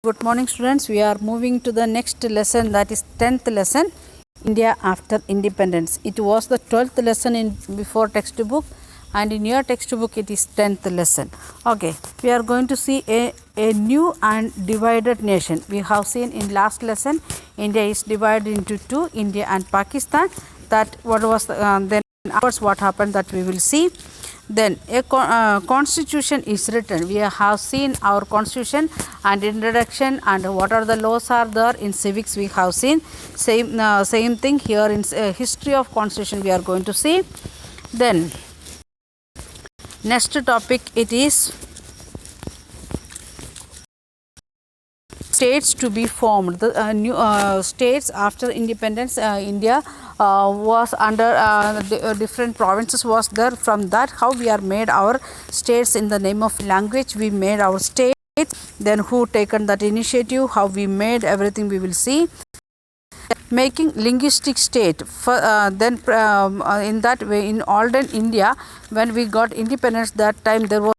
Good morning students. We are moving to the next lesson, that is 10th lesson, India after independence. It was the 12th lesson in before textbook, and in your textbook it is 10th lesson. Okay, we are going to see a new and divided nation. We have seen in last lesson India is divided into two, India and Pakistan. That what was then afterwards what happened, that we will see. Then a constitution is written. We have seen our constitution and introduction and what are the laws are there. In civics we have seen same thing here. In history of constitution we are going to see. Then next topic, it is states to be formed. The new states after independence, India was under different provinces was there. From that, how we are made our states in the name of language, we made our states. Then who taken that initiative, how we made everything, we will see. Making linguistic state for, then in that way, in olden India, when we got independence, that time there was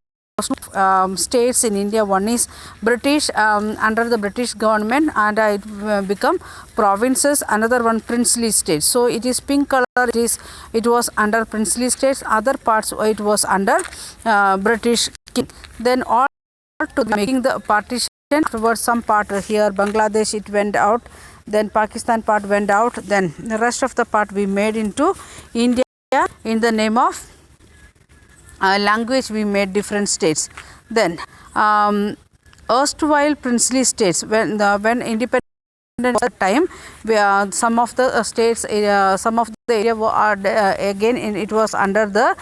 states in India. One is British, under the British government, and it become provinces. Another one princely states. So it is pink color. It was under princely states. Other parts it was under British king. Then all to making the partition. Afterwards, some part here Bangladesh it went out. Then Pakistan part went out. Then the rest of the part we made into India in the name of language. We made different states. Then erstwhile princely states, when independence time, some of the states, some of the area are again it was under the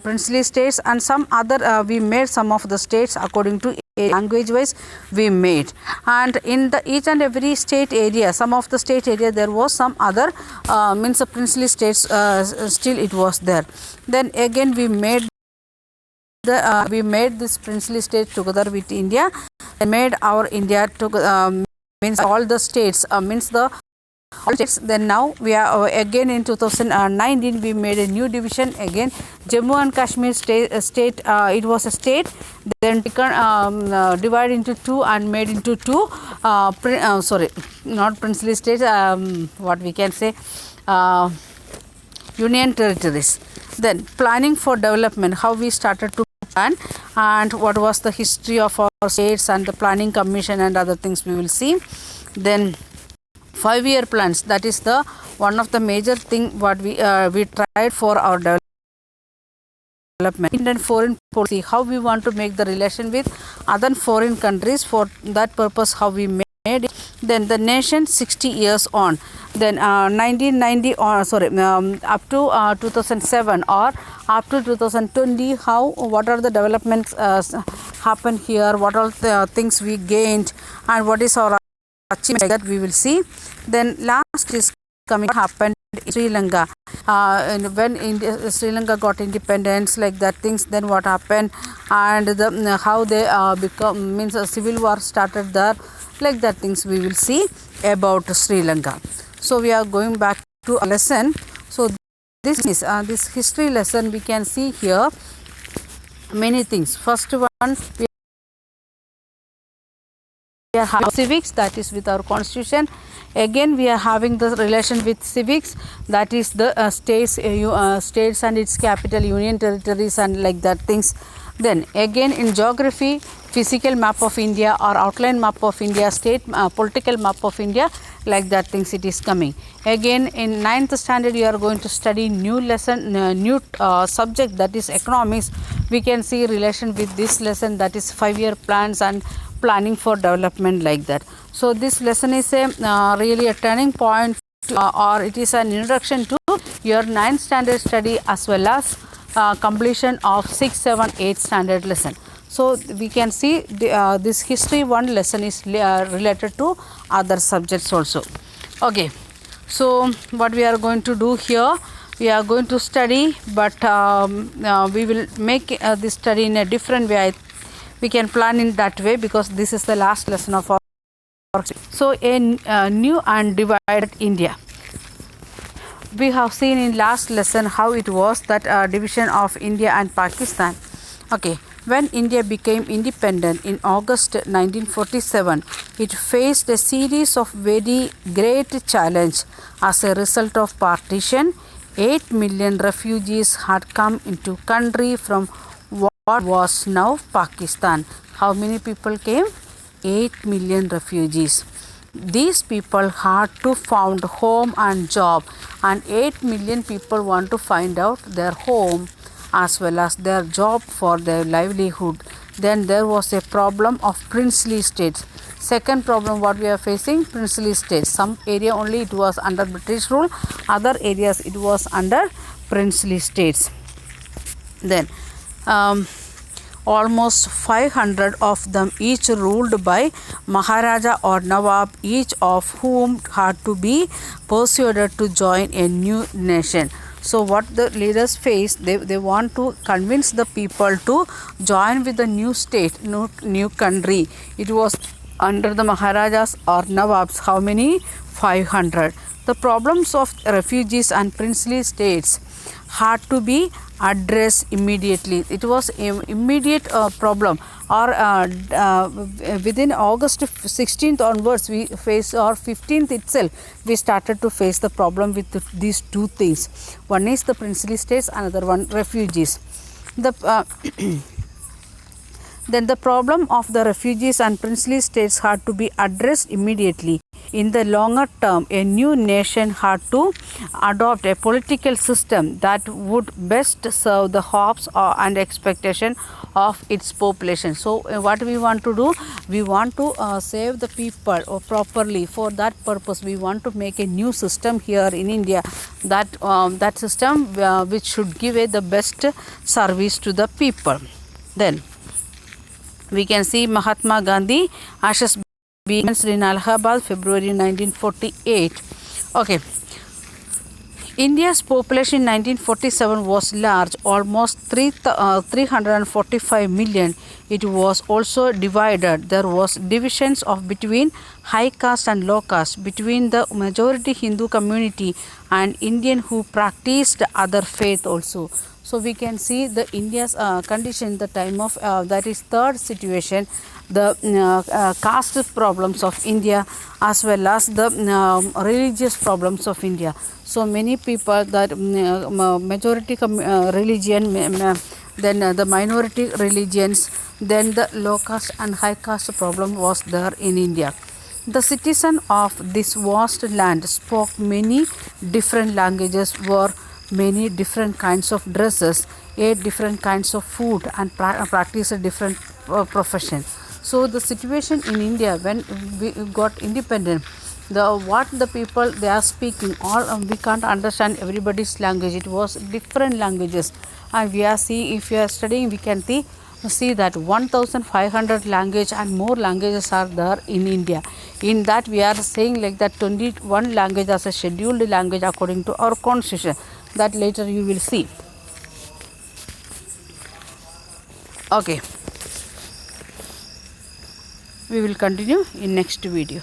princely states, and some other we made some of the states according to language wise we made. And in the each and every state area, some of the state area there was some other means of princely states, still it was there. Then again we made this princely state together with India, and made our India to means all the states, means the all states. Then now we are again in 2019 we made a new division again. Jammu and Kashmir state, it was a state, then divided into two and made into two sorry, not princely states, what we can say, union territories. Then planning for development, how we started to plan and what was the history of our states and the planning commission and other things we will see. Then 5-year plans, that is the one of the major thing what we tried for our development. Indian foreign policy, how we want to make the relation with other foreign countries. For that purpose how we made it. Then the nation 60 years on. Then 1990 or up to 2007 or up to 2020, how what are the developments happen here, what are the things we gained, and what is our achievement, that we will see. Then last is coming happened in Sri Lanka, when Sri Lanka got independence, like that things. Then what happened, and the how they become, means a civil war started there, like that things we will see about Sri Lanka. So we are going back to a lesson. So this is this history lesson. We can see here many things. First one, we are having civics, that is with our constitution. Again we are having the relation with civics, that is the states and its capital, union territories, and like that things. Then again in geography, physical map of India or outline map of India, state political map of India, like that things it is coming. Again in 9th standard you are going to study new lesson, new subject, that is economics. We can see relation with this lesson, that is 5-year plans and planning for development, like that. So this lesson is a really a turning point or it is an introduction to your 9th standard study as well as completion of 6, 7, 8 standard lesson. So we can see this history 1 lesson is related to other subjects also. Okay, so what we are going to do here, we are going to study, but we will make this study in a different way. We can plan in that way because this is the last lesson of our. So in new and divided India, we have seen in last lesson how it was that division of India and Pakistan. Okay, When India became independent in August 1947, it faced a series of very great challenges. As a result of partition, 8 million refugees had come into country from what was now Pakistan. How many people came? 8 million refugees. These people had to found home and job, and 8 million people want to find out their home as well as their job for their livelihood. Then there was a problem of princely states. Second problem what we are facing, princely states. Some area only it was under British rule, other areas it was under princely states. Then almost 500 of them each ruled by Maharaja or Nawab, each of whom had to be persuaded to join a new nation. So what the leaders face, they want to convince the people to join with the new state, new country. It was under the Maharajas or Nawabs. How many? 500. The problems of refugees and princely states had to be addressed immediately. It was an immediate problem, or within August 16th onwards we face, or 15th itself we started to face the problem with these two things. One is the princely states, another one refugees. Then the problem of the refugees and princely states had to be addressed immediately. In the longer term, a new nation had to adopt a political system that would best serve the hopes and expectation of its population. So what we want to do, we want to save the people properly. For that purpose, we want to make a new system here in India, that system which should give the best service to the people. Then we can see Mahatma Gandhi ashes in Allahabad, February 1948. Okay. India's population in 1947 was large, almost 345 million. It was also divided. There was divisions of between high caste and low caste, between the majority Hindu community and Indian who practiced other faith also. So we can see the India's condition, the time of that is third situation, the caste problems of India as well as the religious problems of India. So many people, that majority religion, then the minority religions, then the low caste and high caste problem was there in India. The citizens of this vast land spoke many different languages, wore many different kinds of dresses, ate different kinds of food, and practiced a different profession. So the situation in India when we got independent, what the people they are speaking, all we can't understand everybody's language. It was different languages, and we are seeing, if you are studying, we can see that 1500 language and more languages are there in India. In that we are saying like that 21 language as a scheduled language according to our constitution. That later you will see. Okay. We will continue in next video.